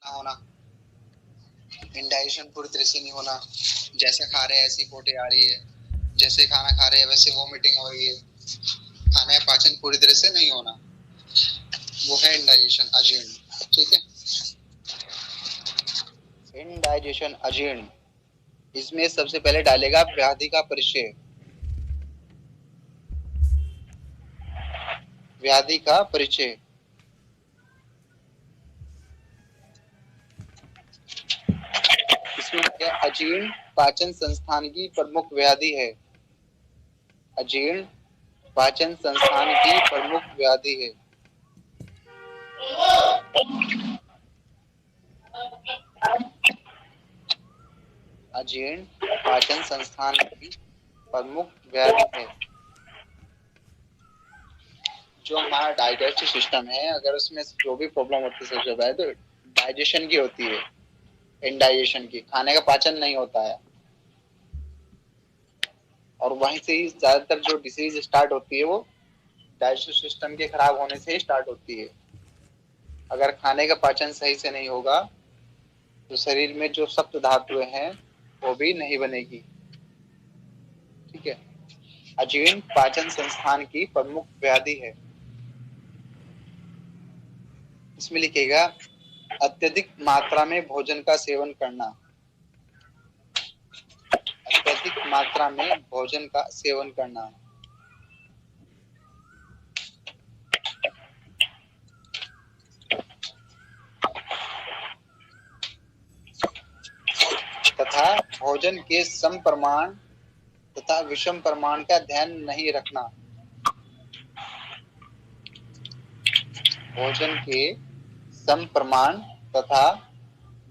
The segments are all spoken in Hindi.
होना, इंडाइजेशन पूरी तरह से नहीं होना, जैसा खा रहे हैं ऐसी पोटी आ रही है, जैसे खाना खा रहे हैं वैसे वोमिटिंग हो रही है, खाने का पाचन पूरी तरह से नहीं होना, वो है इंडाइजेशन अजीर्ण। ठीक है, इंडाइजेशन अजीर्ण। इसमें सबसे पहले डालेगा व्याधि का परिचय, व्याधि का परिचय। इसमें क्या, अजीर्ण पाचन संस्थान की प्रमुख व्याधि है, अजीर्ण पाचन संस्थान की प्रमुख व्याधि है। अजीर्ण पाचन संस्थान की प्रमुख व्याधि है। जो हमारा डाइजेस्टिव सिस्टम है, अगर उसमें जो भी प्रॉब्लम होती है सबसे पहले तो डाइजेशन की होती है, इंडाइजेशन की, खाने का पाचन नहीं होता है, और वहीं से ही ज्यादातर जो डिसीज स्टार्ट होती है वो डाइजेस्टिव सिस्टम के खराब होने से ही स्टार्ट होती है। अगर खाने का पाचन सही से नहीं होगा तो शरीर में जो सप्त धातुएं हैं वो भी नहीं बनेगी। ठीक है, अजीर्ण पाचन संस्थान की प्रमुख व्याधि है। इसमें लिखेगा अत्यधिक मात्रा में भोजन का सेवन करना, अत्यधिक मात्रा में भोजन का सेवन करना, तथा भोजन के सम प्रमाण तथा विषम प्रमाण का ध्यान नहीं रखना, भोजन के सम प्रमाण तथा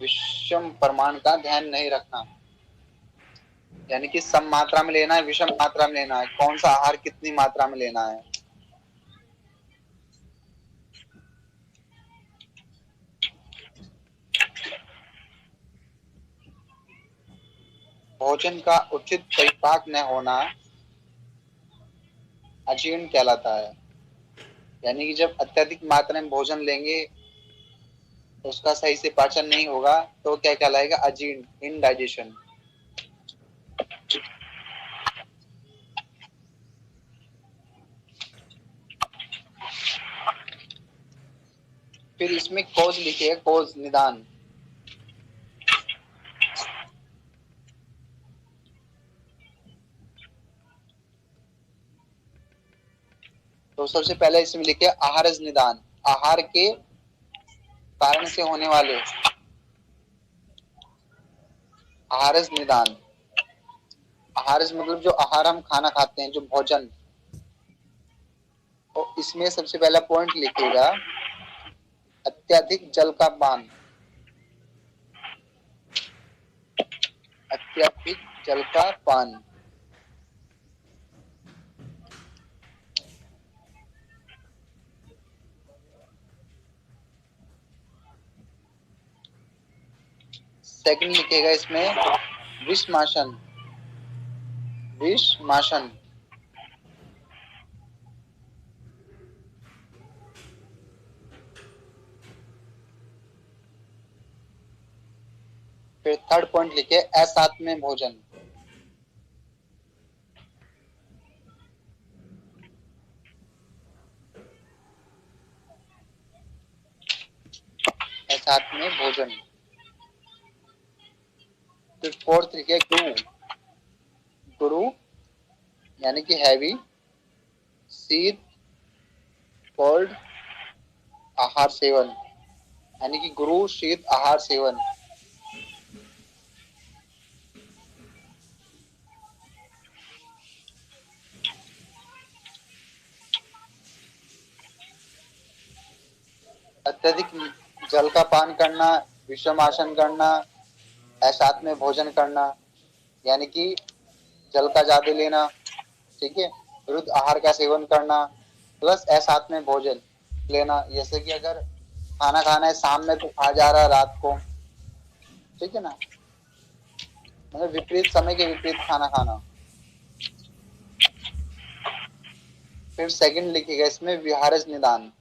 विषम प्रमाण का ध्यान नहीं रखना, यानी कि सम मात्रा में लेना है, विषम मात्रा में लेना है, कौन सा आहार कितनी मात्रा में लेना है। भोजन का उचित परिपाक न होना अजीर्ण कहलाता है, यानी कि जब अत्यधिक मात्रा में भोजन लेंगे तो उसका सही से पाचन नहीं होगा तो क्या कहलाएगा, अजीर्ण, इनडाइजेशन। फिर इसमें कॉज लिखे, कॉज निदान। तो सबसे पहले इसमें लिखे आहारज निदान, आहार के कारण से होने वाले, आहारज निदान। आहारज मतलब जो आहार हम खाना खाते हैं, जो भोजन, तो इसमें सबसे पहला पॉइंट लिखेगा अत्यधिक जल का पान, अत्यधिक जल का पान। सेकंड लिखेगा इसमें विषमाशन, विषमाशन। फिर थर्ड पॉइंट लिखे असात्म्य भोजन, असात्म्य भोजन। फिर फोर्थ लिखे गुरु, गुरु यानी कि हैवी, शीत, कोल्ड आहार सेवन, यानी कि गुरु शीत आहार सेवन। अत्यधिक जल का पान करना, विषम आसन करना, असात में भोजन करना, यानी कि जल का ज्यादा लेना, ठीक है, विरुद्ध आहार का सेवन करना, प्लस असात में भोजन लेना। जैसे कि अगर खाना खाना है शाम में तो खा जा रहा है रात को, ठीक है ना, मतलब विपरीत समय के विपरीत खाना खाना। फिर सेकंड लिखेगा इसमें विहारज निदान।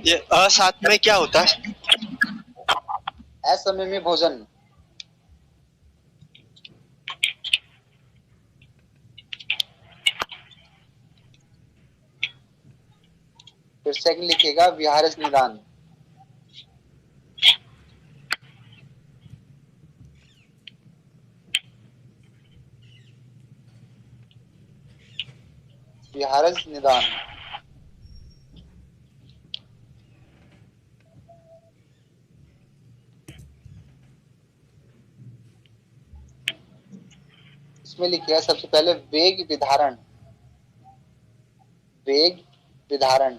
ये असात में क्या होता है? असमय में भोजन। फिर सेकंड लिखिएगा विहारस निदान। विहारस निदान। इसमें लिखिएगा सबसे पहले वेग विधारण। वेग विधारण।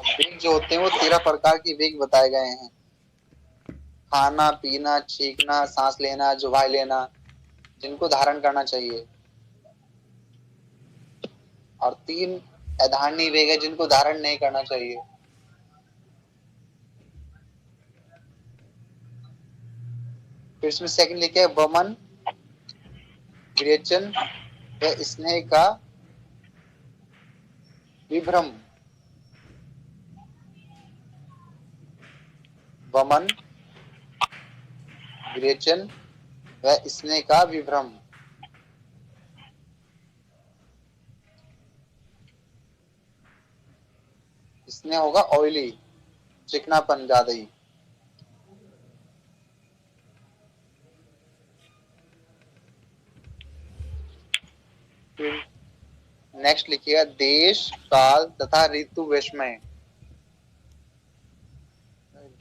वेग जो होते हैं वो 13 प्रकार के वेग बताए गए हैं। खाना पीना, छींकना, सांस लेना, जुबाई लेना, जिनको धारण करना चाहिए। और 3 अधारणीय वेग है जिनको धारण नहीं करना चाहिए। फिर इसमें सेकंड लिखे है वमन, विरेचन व स्नेह का विभ्रम। वमन, विरेचन व स्नेह का विभ्रम। स्नेह होगा ऑयली, चिकनापन ज्यादा ही। फिर नेक्स्ट लिखिएगा देश काल तथा ऋतु विषमय।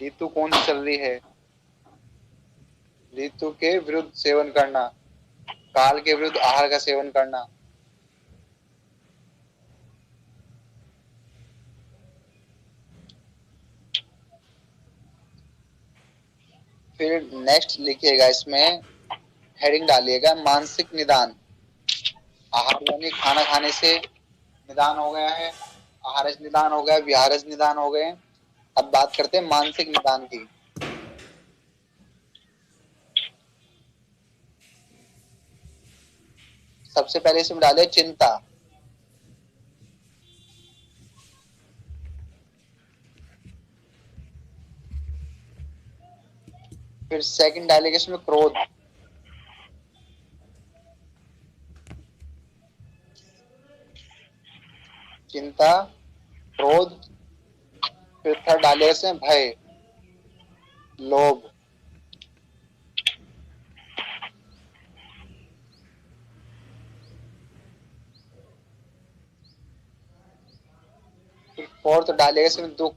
ऋतु कौन सी चल रही है? ऋतु के विरुद्ध सेवन करना, काल के विरुद्ध आहार का सेवन करना। फिर नेक्स्ट लिखिएगा इसमें हेडिंग डालिएगा मानसिक निदान। आहार यानी खाना खाने से निदान हो गया है, आहारज निदान हो गया, विहारज निदान हो गए। अब बात करते हैं मानसिक निदान की। सबसे पहले इसमें डाले चिंता। फिर सेकंड डालेगा इसमें क्रोध। चिंता, क्रोध। फिर थर्ड डालेगा इसमें भय, लोभ। फिर फोर्थ डालेगा इसमें दुख।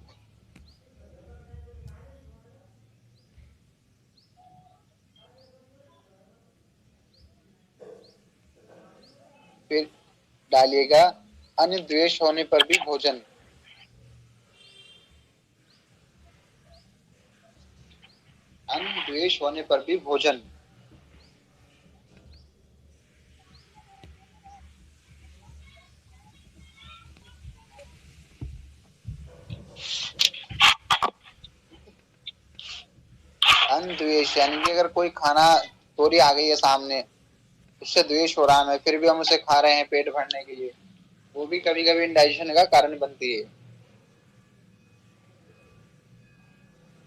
फिर डालिएगा अन्य द्वेष होने पर भी भोजन। अन्य द्वेष होने पर भी भोजन। अन्य द्वेष यानी कि अगर कोई खाना तोरी आ गई है सामने, उससे द्वेष हो रहा है फिर भी हम उसे खा रहे हैं पेट भरने के लिए, वो भी कभी कभी इंडाइजेशन का कारण बनती है।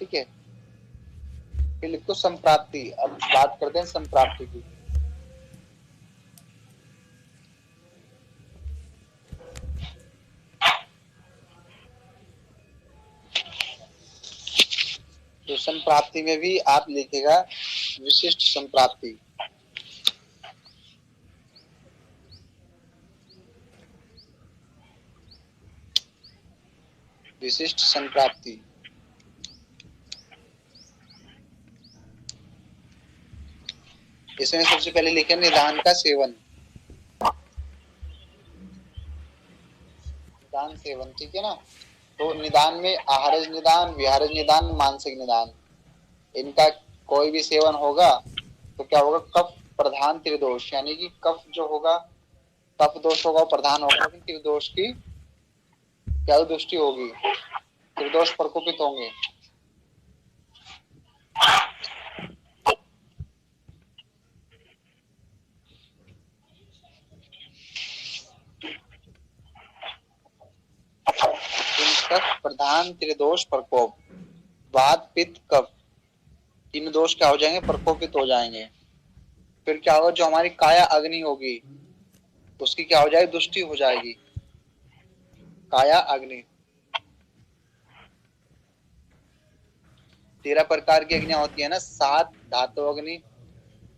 ठीक है। फिर लिखो संप्राप्ति। अब बात करते हैं संप्राप्ति की। तो संप्राप्ति में भी आप लिखेगा विशिष्ट संप्राप्ति। विशिष्ट संप्राप्ति। इसमें सबसे पहले लिखे निदान का सेवन। निदान सेवन, ठीक है ना। तो निदान में आहारज निदान, विहारज निदान, मानसिक निदान, इनका कोई भी सेवन होगा तो क्या होगा, कफ प्रधान त्रिदोष, यानी कि कफ जो होगा, कफ दोष होगा प्रधान होगा, लेकिन त्रिदोष की क्या दृष्टि होगी, त्रिदोष प्रकोपित होंगे। कफ प्रधान त्रिदोष प्रकोप, वात पित्त कफ, तीन दोष क्या हो जाएंगे? प्रकोपित हो जाएंगे। फिर क्या होगा? जो हमारी काया अग्नि होगी उसकी क्या हो जाएगी? दुष्टि हो जाएगी। काया अग्नि 13 प्रकार की अग्नियां होती है ना, 7 धातु अग्नि,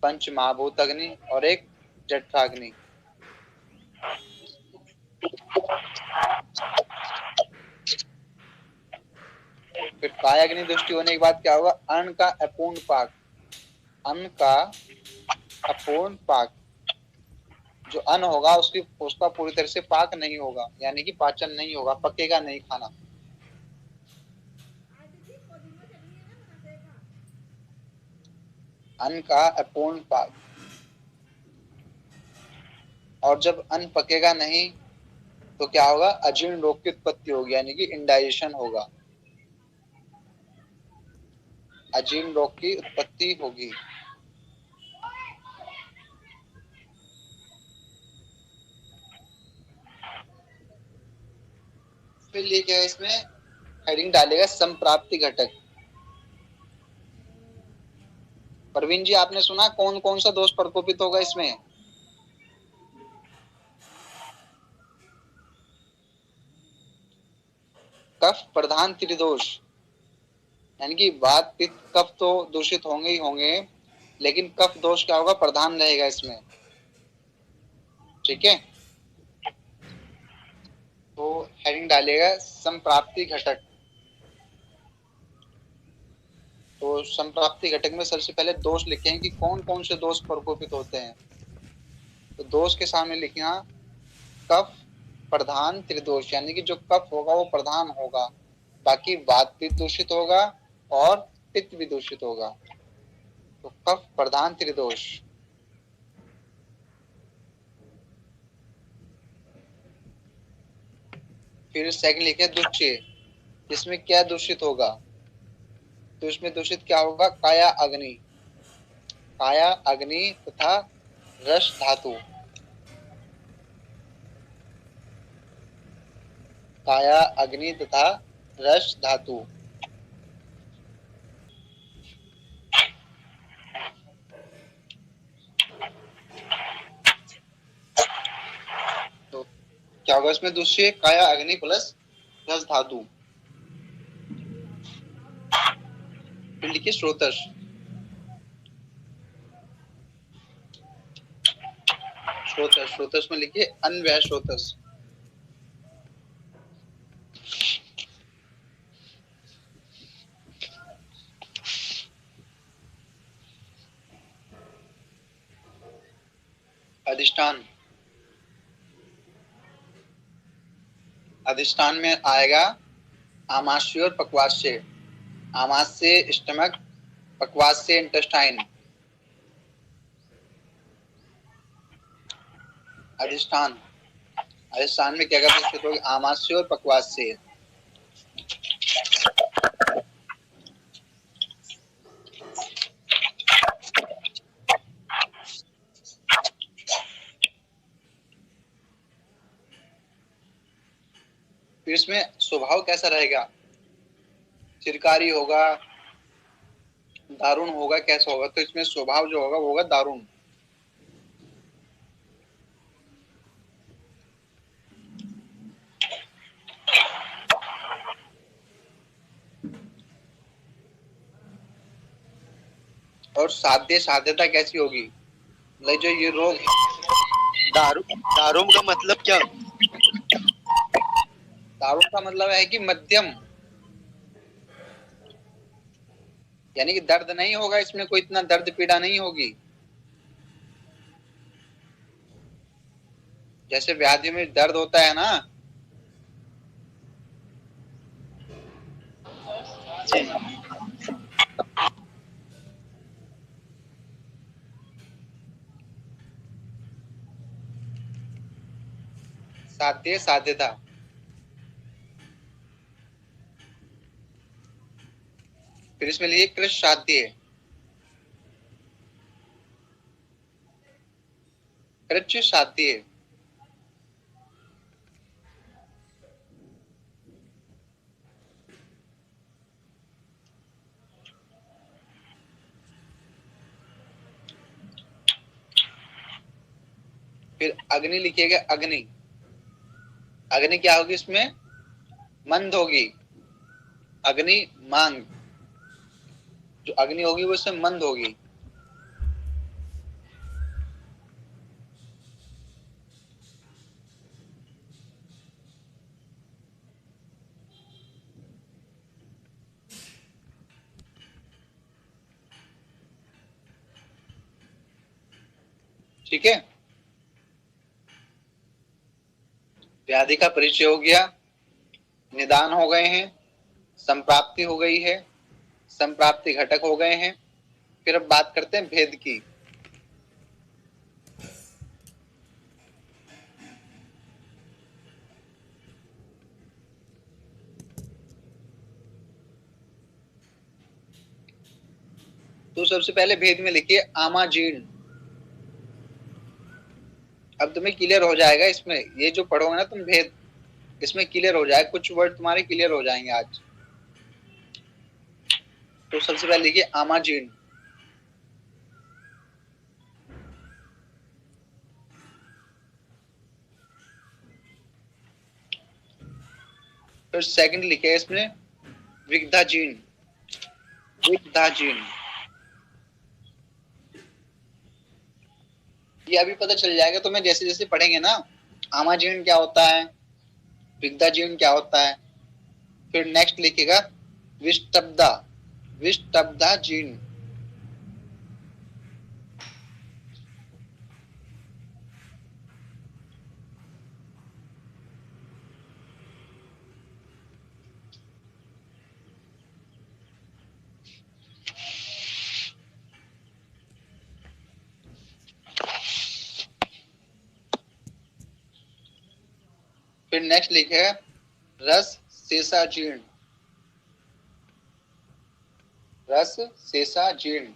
पंच महाभूत अग्नि और एक जठराग्नि। फिर काया अग्नि दृष्टि होने के बाद क्या होगा? अन्न का अपूर्ण पाक, अन्न का अपूर्ण पाक, जो अन्न होगा उसका पूरी तरह से पाक नहीं होगा, यानी कि पाचन नहीं होगा, पकेगा नहीं खाना। अन्न का अपूर्ण पाक। और जब अन्न पकेगा नहीं तो क्या होगा? अजीर्ण रोग की उत्पत्ति होगी, यानी कि इंडाइजेशन होगा, अजीर्ण रोग की उत्पत्ति होगी। फिर लिखे है इसमें, हेडिंग डालेगा संप्राप्ति घटक। प्रवीण जी आपने सुना कौन कौन सा दोष प्रकोपित होगा इसमें? कफ प्रधान त्रिदोष, यानी कि वात पित्त कफ तो दूषित होंगे ही होंगे, लेकिन कफ दोष क्या होगा? प्रधान रहेगा इसमें। ठीक है, तो हेडिंग डालेगा संप्राप्ति घटक। तो संप्राप्ति घटक में सबसे पहले दोष लिखेंगे कि कौन कौन से दोष प्रकोपित होते हैं। तो दोष के सामने लिखना कफ प्रधान त्रिदोष, यानी कि जो कफ होगा वो प्रधान होगा, बाकी वात भी दूषित होगा और पित्त भी दूषित होगा। तो कफ प्रधान त्रिदोष। फिर सेकंड लिखे दुष्चय, इसमें क्या दूषित होगा? तो इसमें दूषित क्या होगा? काया अग्नि, काया अग्नि तथा रस धातु, काया अग्नि तथा रस धातु। तो क्या होगा इसमें? दूसरी काया अग्नि प्लस रस धातु। फिर लिखिए स्रोतस, स्रोतस, स्रोतस में लिखिए अन्वय स्रोतस। अधिष्ठान, अधिष्ठान में आएगा आमाशय और पक्वाशय, आमाशय स्टमक, पक्वाशय इंटेस्टाइन। अधिष्ठान, अधिष्ठान में क्या क्या? आमाशय और पक्वाशय। फिर इसमें स्वभाव कैसा रहेगा? चिरकारी होगा, दारुण होगा, कैसा होगा? तो इसमें स्वभाव जो होगा वो होगा दारुण। और साध्य, साध्यता कैसी होगी? मतलब जो ये रोग, दारुम का मतलब क्या? दारुण का मतलब है कि मध्यम, यानी कि दर्द नहीं होगा इसमें, कोई इतना दर्द पीड़ा नहीं होगी। जैसे व्याधि में दर्द होता है ना, जी। साध्य साध्यता। फिर इसमें लिए कृष साध्य, कृच साध्य। फिर अग्नि लिखिएगा, अग्नि। अग्नि क्या होगी इसमें? मंद होगी। अग्नि मांग, जो अग्नि होगी वो इसमें मंद होगी। ठीक है, व्याधि का परिचय हो गया, निदान हो गए हैं, संप्राप्ति हो गई है, संप्राप्ति घटक हो गए हैं। फिर अब बात करते हैं भेद की। तो सबसे पहले भेद में लिखिए आमाजीर्ण। अब तुम्हें क्लियर हो जाएगा इसमें, ये जो पढ़ोगे ना तुम भेद, इसमें क्लियर हो जाएगा, कुछ वर्ड तुम्हारे क्लियर हो जाएंगे आज। तो सबसे पहले लिखिए आमाजीर्ण। फिर सेकंड लिखे इसमें विग्धाजीर्ण। विग्धाजीर्ण, ये अभी पता चल जाएगा तुम्हें जैसे जैसे पढ़ेंगे ना, आमाजीर्ण क्या होता है, विग्धाजीर्ण क्या होता है। फिर नेक्स्ट लिखेगा विष्टब्दा, विष्टब्दा जीर्ण। फिर नेक्स्ट लिखेगा रस शेषा जीर्ण। रस शेषा जीर्ण।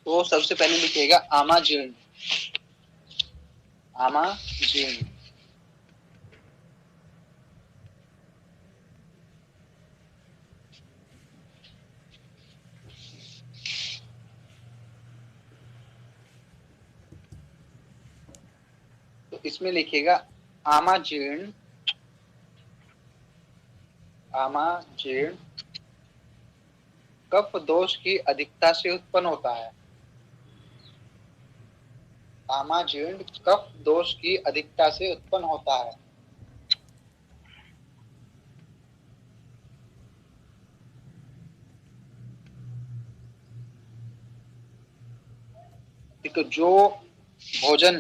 तो सबसे पहले लिखिएगा आमाजीर्ण। आमाजीर्ण। तो इसमें लिखिएगा आमाजीर्ण। आमाजीर्ण कफ दोष की अधिकता से उत्पन्न होता है। आमाजीर्ण कफ दोष की अधिकता से उत्पन्न होता है। तो जो भोजन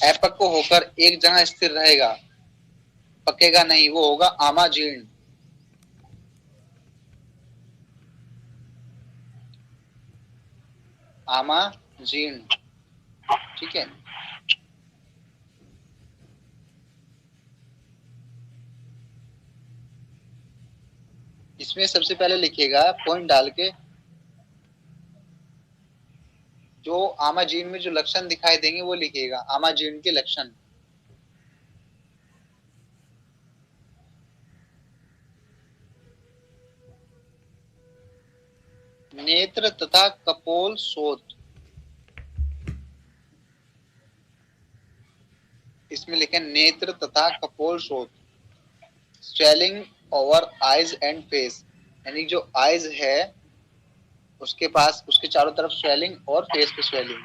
अपक्व होकर एक जगह स्थिर रहेगा, पकेगा नहीं, वो होगा आमाजीर्ण। आमाजीर्ण, ठीक है। इसमें सबसे पहले लिखिएगा पॉइंट डाल के, जो आमाजीर्ण में जो लक्षण दिखाई देंगे वो लिखिएगा, आमाजीर्ण के लक्षण। नेत्र तथा कपोल शोथ। इसमें लिखे नेत्र तथा कपोल शोथ। Swelling over eyes and face, यानी जो आईज है उसके पास, उसके चारों तरफ स्वेलिंग और फेस पे स्वेलिंग।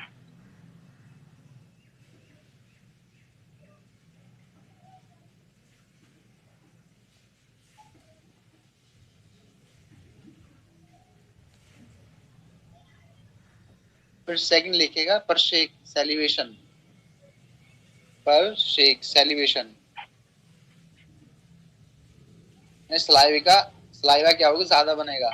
फिर सेकंड लिखेगा परशेक, सेलिवेशन। परशेक, सेलिवेशन, सलाइवा सलाइवा क्या होगा, ज्यादा बनेगा।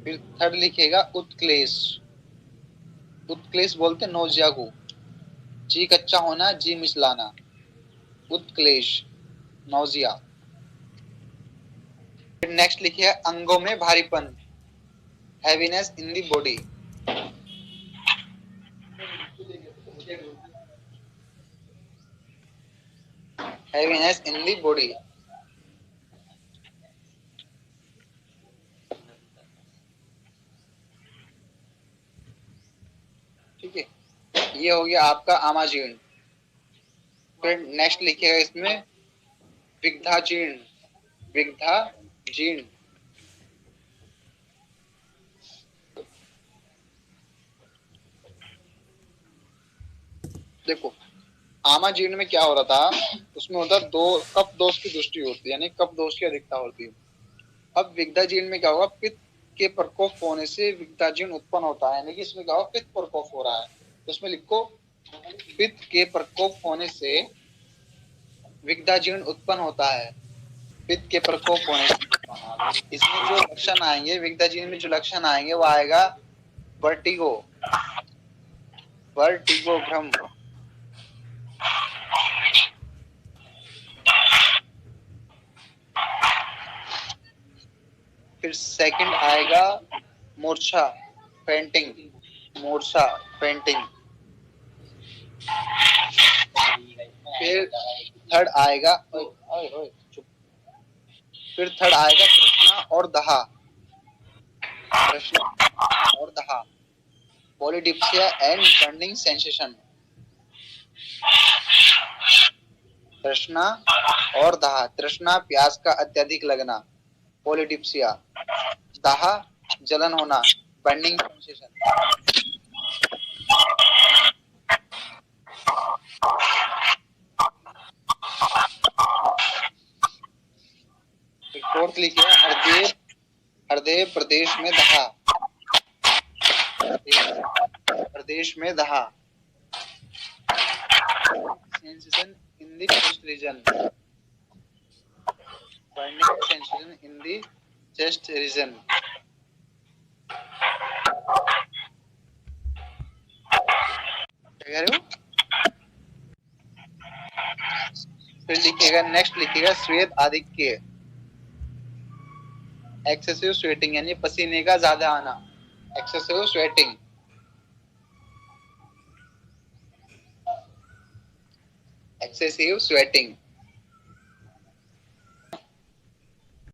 फिर थर्ड लिखिएगा उत्क्लेश। उत्क्लेश बोलते नोजिया को। जी कच्चा होना, जी मिचलाना, उत्क्लेश, नोजिया। फिर नेक्स्ट लिखिए अंगों में भारीपन, heaviness in the body. Heaviness in the body. ठीक है, ये हो गया आपका आमाजीर्ण। फिर नेक्स्ट लिखिएगा इसमें विग्धाजीर्ण। विग्धाजीर्ण। देखो आमाजीर्ण में क्या हो रहा था, उसमें होता दो कफ दोष की दृष्टि होती है, यानी कफ दोष की अधिकता होती है। अब विग्धाजीर्ण में क्या होगा, पित्त के प्रकोप होने से विग्धाजीर्ण उत्पन्न होता है, यानी कि इसमें क्या होगा, पित्त प्रकोप हो रहा है। तो उसमें लिखो पित्त के प्रकोप होने से विग्धाजीर्ण उत्पन्न होता है। पित्त के प्रकोप होने से इसमें जो लक्षण आएंगे, विग्धाजीर्ण में जो लक्षण आएंगे वो आएगा वर्टिगो, वर्टिगो भ्रम। फिर सेकंड आएगा मूर्छा, फेंटिंग, मूर्छा, फेंटिंग। फिर थर्ड आएगा चुप। फिर थर्ड आएगा तृष्णा और दहा, तृष्णा और दहा, पॉलीडिप्सिया एंड बर्निंग सेंसेशन। तृष्णा और दहा, तृष्णा प्यास का अत्यधिक लगना, पॉलीडिप्सिया, दाह जलन होना, बर्निंग सेंसेशन। फोर्थ लिखिए हृदय, हृदय प्रदेश में दहा, प्रदेश में दहा, sensation in the chest region, burning sensation in the chest region. क्या कह रहे हो? फिर लिखिएगा नेक्स्ट लिखिएगा श्वेत आधिक्य, एक्सेसिव स्वेटिंग, यानी पसीने का ज्यादा आना, एक्सेसिव स्वेटिंग, एक्सेसिव स्वेटिंग।